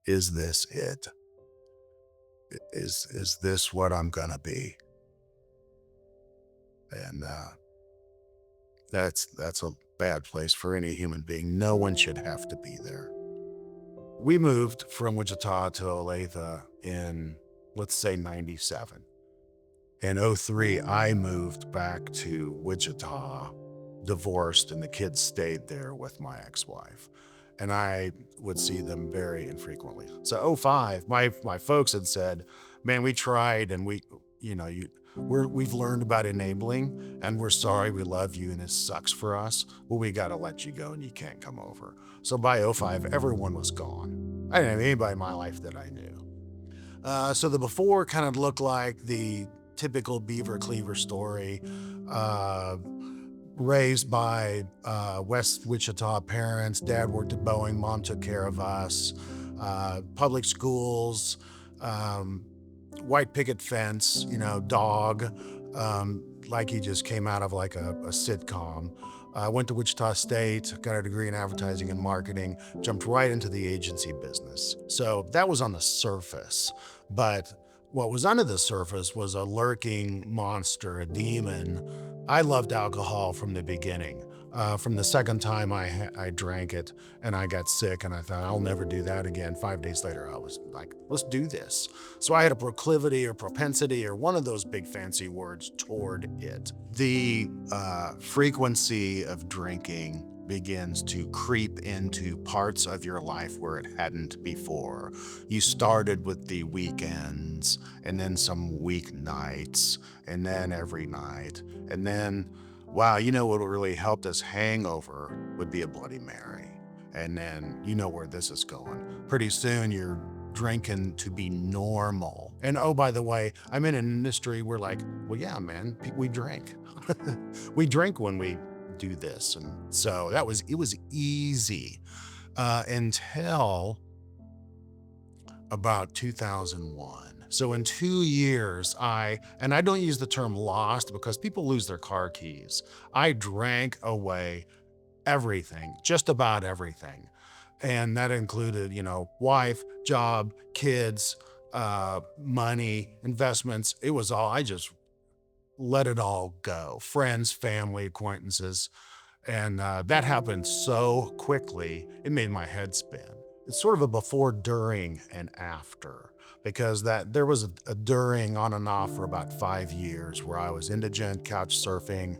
Is this it? Is this what I'm gonna be? And that's a bad place for any human being. No one should have to be there. We moved from Wichita to Olathe in, let's say, 97. In '03, I moved back to Wichita, divorced, and the kids stayed there with my ex-wife. And I would see them very infrequently. So '05, my folks had said, "Man, we tried, and you know, you we've learned about enabling, and we're sorry, we love you, and it sucks for us. Well, we got to let you go, and you can't come over." So by '05, everyone was gone. I didn't have anybody in my life that I knew. So the before kind of looked like the typical Beaver Cleaver story. Uh, Raised by West Wichita parents. Dad worked at Boeing, mom took care of us. Public schools, um, white picket fence, dog, like he just came out of like a sitcom. Went to Wichita State, got a degree in advertising and marketing, jumped right into the agency business. So that was on the surface. But what was under the surface was a lurking monster, a demon. I loved alcohol from the beginning. From the second time I drank it and I got sick and I thought, I'll never do that again. 5 days later, I was like, let's do this. So I had a proclivity or propensity or one of those big fancy words toward it. The frequency of drinking begins to creep into parts of your life where it hadn't before. You started with the weekends and then some weeknights and then every night. And then, wow, what really helped us hangover would be a Bloody Mary. And then you know where this is going. Pretty soon you're drinking to be normal. And oh, by the way, I'm in an industry where, like, well, yeah, man, we drink. We drink when we do this. And so it was easy until about 2001. So in 2 years, and I don't use the term lost because people lose their car keys. I drank away everything, just about everything. And that included, wife, job, kids, money, investments. It was all, I just let it all go. Friends, family, acquaintances. And that happened so quickly, it made my head spin. It's sort of a before, during, and after, because that there was a during on and off for about 5 years where I was indigent, couch surfing.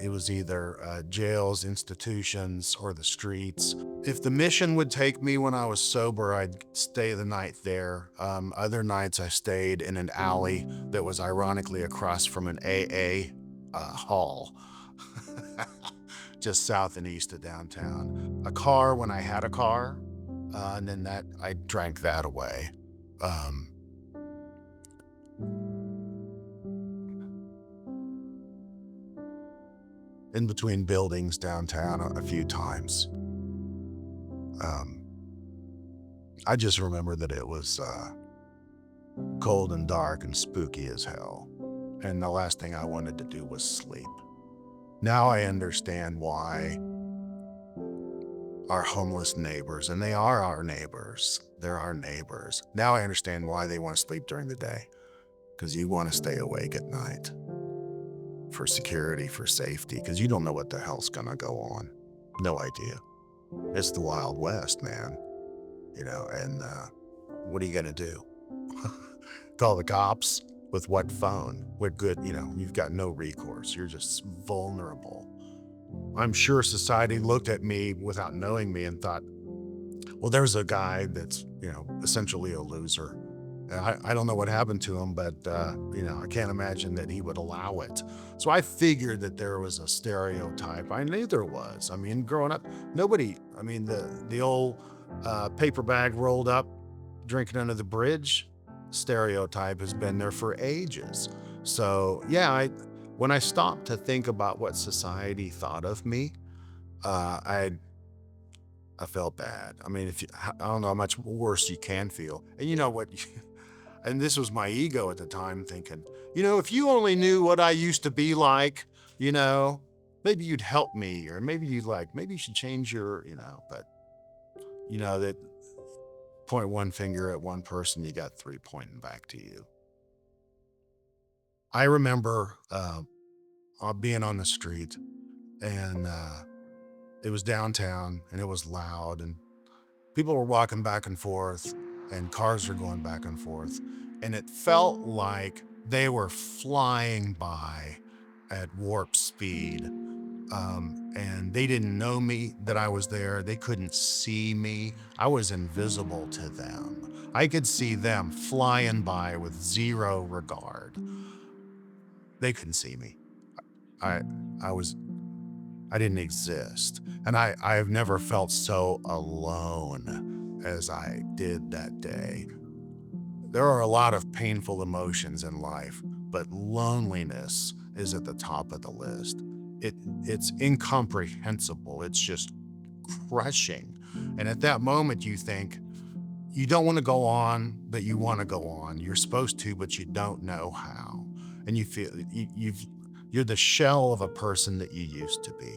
It was either jails, institutions, or the streets. If the mission would take me when I was sober, I'd stay the night there. Other nights I stayed in an alley that was ironically across from an AA hall. Just south and east of downtown. A car when I had a car, and then that I drank that away. Um, in between buildings downtown a few times. Um, I just remember that it was cold and dark and spooky as hell. And the last thing I wanted to do was sleep. Now I understand why our homeless neighbors, and they are our neighbors, they're our neighbors. Now I understand why they want to sleep during the day, because you want to stay awake at night for security, for safety, because you don't know what the hell's going to go on. No idea. It's the Wild West, man. And what are you going to do? Call the cops? With what phone? What good, you've got no recourse. You're just vulnerable. I'm sure society looked at me without knowing me and thought, well, there's a guy that's, essentially a loser. I don't know what happened to him, but, I can't imagine that he would allow it. So I figured that there was a stereotype. I knew there was. I mean, growing up, the old paper bag rolled up, drinking under the bridge stereotype has been there for ages. So yeah, when I stopped to think about what society thought of me, uh, I I felt bad. I mean, I don't know how much worse you can feel. And you know what? And this was my ego at the time thinking, if you only knew what I used to be like, you know, maybe you'd help me, or maybe maybe you should change your, but that point one finger at one person, you got three pointing back to you. I remember being on the street, and it was downtown, and it was loud, and people were walking back and forth, and cars were going back and forth, and it felt like they were flying by at warp speed. And they didn't know me, that I was there. They couldn't see me. I was invisible to them. I could see them flying by with zero regard. They couldn't see me. I I was I didn't exist. And I've never felt so alone as I did that day. There are a lot of painful emotions in life, but loneliness is at the top of the list. It's incomprehensible. It's just crushing. And at that moment you think, you don't want to go on, but you want to go on. You're supposed to, but you don't know how. And you feel you're the shell of a person that you used to be.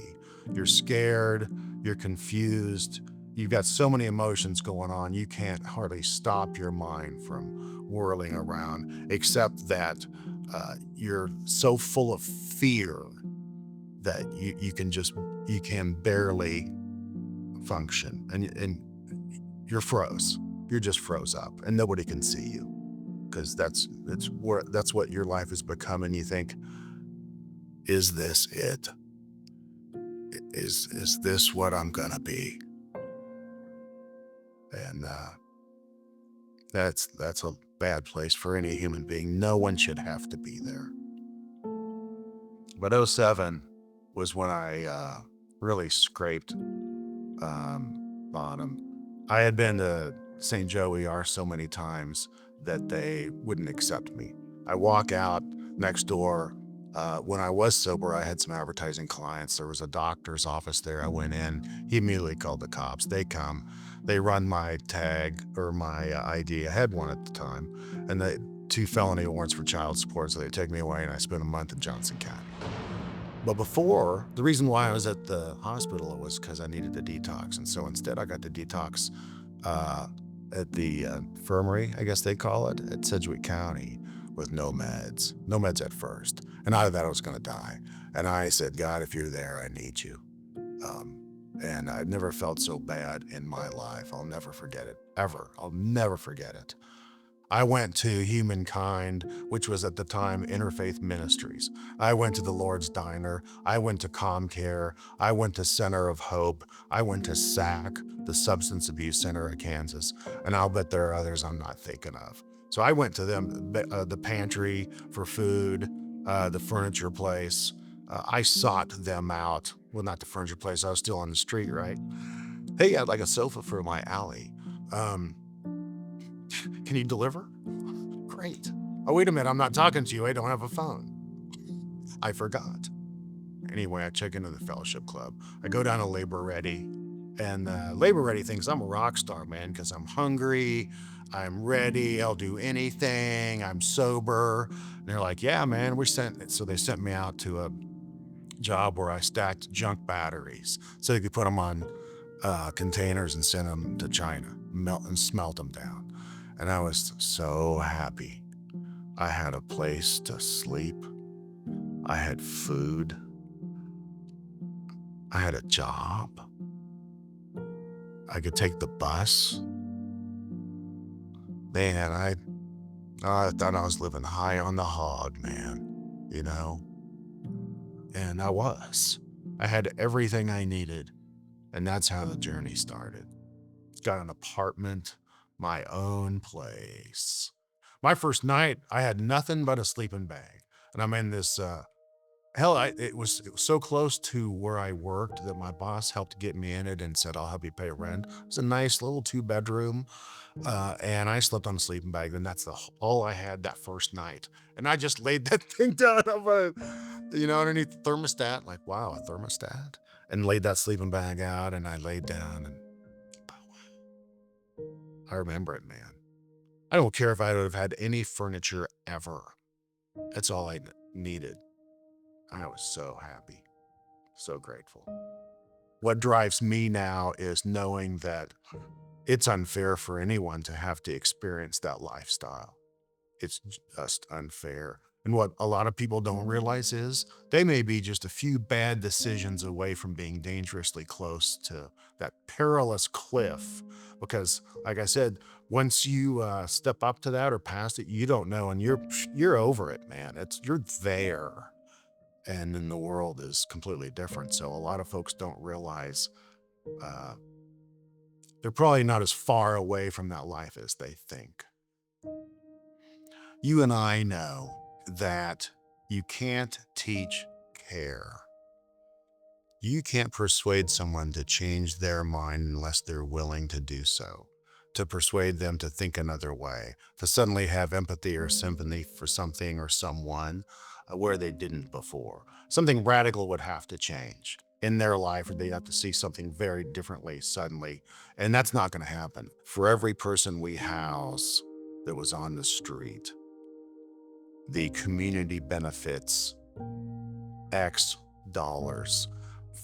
You're scared, you're confused, you've got so many emotions going on, you can't hardly stop your mind from whirling around, except that you're so full of fear that you can barely function, and you're froze. You're just froze up, and nobody can see you, because that's what your life has become. And you think, is this it? Is this what I'm gonna be? And that's a bad place for any human being. No one should have to be there. But '07 was when I really scraped bottom. I had been to St. Joe ER so many times that they wouldn't accept me. I walk out next door. When I was sober, I had some advertising clients. There was a doctor's office there. I went in. He immediately called the cops. They come. They run my tag or my ID. I had one at the time, and they two felony warrants for child support. So they take me away, and I spent a month in Johnson County. But before, the reason why I was at the hospital was because I needed a detox. And so instead, I got the detox uh, at the infirmary, I guess they call it, at Sedgwick County, with no meds at first. And out of that, I was going to die. And I said, God, if you're there, I need you. Um, and I've never felt so bad in my life. I'll never forget it, ever. I'll never forget it. I went to Humankind, which was at the time Interfaith Ministries. I went to the Lord's Diner. I went to ComCare. I went to Center of Hope. I went to SAC, the Substance Abuse Center of Kansas. And I'll bet there are others I'm not thinking of. So I went to them, the pantry for food, the furniture place. I sought them out. Well, not the furniture place. I was still on the street, right? Hey, I'd like a sofa for my alley. Um, can you deliver? Great. Oh, wait a minute. I'm not talking to you. I don't have a phone. I forgot. Anyway, I check into the fellowship club. I go down to Labor Ready, and Labor Ready thinks I'm a rock star, man, because I'm hungry. I'm ready. I'll do anything. I'm sober. And they're like, yeah, man, so they sent me out to a job where I stacked junk batteries so they could put them on containers and send them to China, melt and smelt them down. And I was so happy. I had a place to sleep. I had food. I had a job. I could take the bus. Man, I thought I was living high on the hog, man, you know? And I was. I had everything I needed. And that's how the journey started. Got an apartment, my own place. My first night, I had nothing but a sleeping bag. And I'm in this it was so close to where I worked that my boss helped get me in it and said, I'll help you pay rent. It was a nice little 2 bedroom. And I slept on a sleeping bag. And that's all I had that first night. And I just laid that thing down underneath the thermostat, like, wow, a thermostat. And laid that sleeping bag out, and I laid down, and I remember it, man. I don't care if I would have had any furniture ever. That's all I needed. I was so happy, so grateful. What drives me now is knowing that It's unfair for anyone to have to experience that lifestyle. It's just unfair. And what a lot of people don't realize is they may be just a few bad decisions away from being dangerously close to that perilous cliff. Because, like I said, once you step up to that or past it, you don't know, and you're over it, man. You're there, and then the world is completely different. So a lot of folks don't realize uh, they're probably not as far away from that life as they think. You and I know that you can't teach care. You can't persuade someone to change their mind unless they're willing to do so, to persuade them to think another way, to suddenly have empathy or sympathy for something or someone where they didn't before. Something radical would have to change in their life, or they have to see something very differently suddenly. And that's not going to happen. For every person we house that was on the street, the community benefits X dollars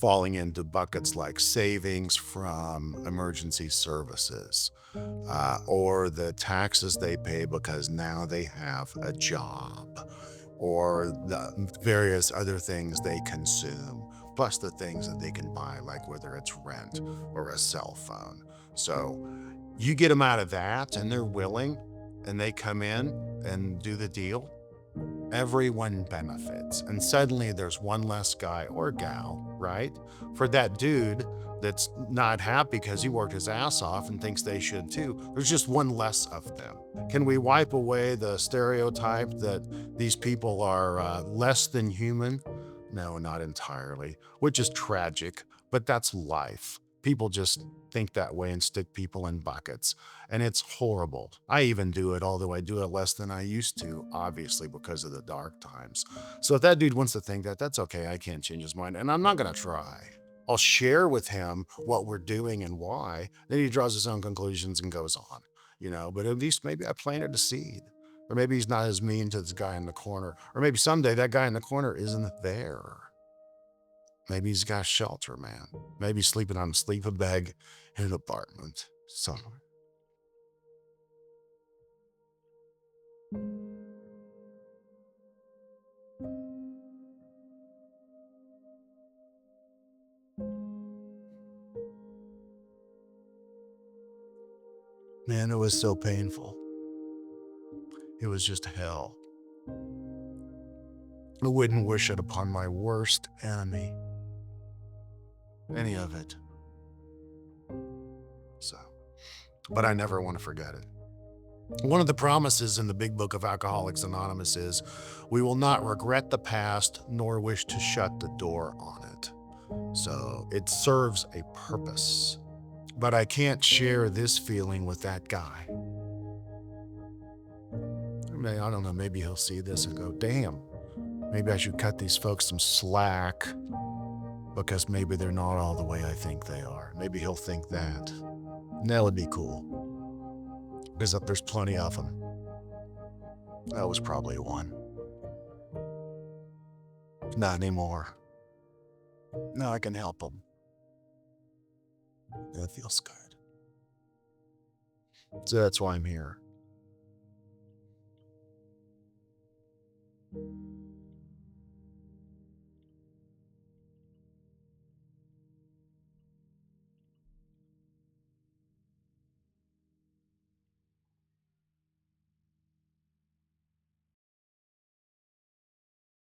falling into buckets like savings from emergency services, or the taxes they pay because now they have a job, or the various other things they consume, plus the things that they can buy, like whether it's rent or a cell phone. So you get them out of that and they're willing and they come in and do the deal. Everyone benefits. And suddenly there's one less guy or gal, right? For that dude that's not happy because he worked his ass off and thinks they should too, there's just one less of them. Can we wipe away the stereotype that these people are less than human? No, not entirely, which is tragic, but that's life. People just think that way and stick people in buckets. And it's horrible. I even do it, although I do it less than I used to, obviously, because of the dark times. So if that dude wants to think that, that's okay. I can't change his mind, and I'm not going to try. I'll share with him what we're doing and why. Then he draws his own conclusions and goes on, but at least maybe I planted a seed. Or maybe he's not as mean to this guy in the corner. Or maybe someday that guy in the corner isn't there. Maybe he's got shelter, man. Maybe he's sleeping on a sleeping bag in an apartment somewhere. Man, it was so painful. It was just hell. I wouldn't wish it upon my worst enemy. Any of it. So, but I never want to forget it. One of the promises in the big book of Alcoholics Anonymous is we will not regret the past nor wish to shut the door on it. So it serves a purpose. But I can't share this feeling with that guy. I don't know, maybe he'll see this and go, damn, maybe I should cut these folks some slack because maybe they're not all the way I think they are. Maybe he'll think that. And that would be cool. Because there's plenty of them. That was probably one. Not anymore. Now I can help them. That feels good. So that's why I'm here.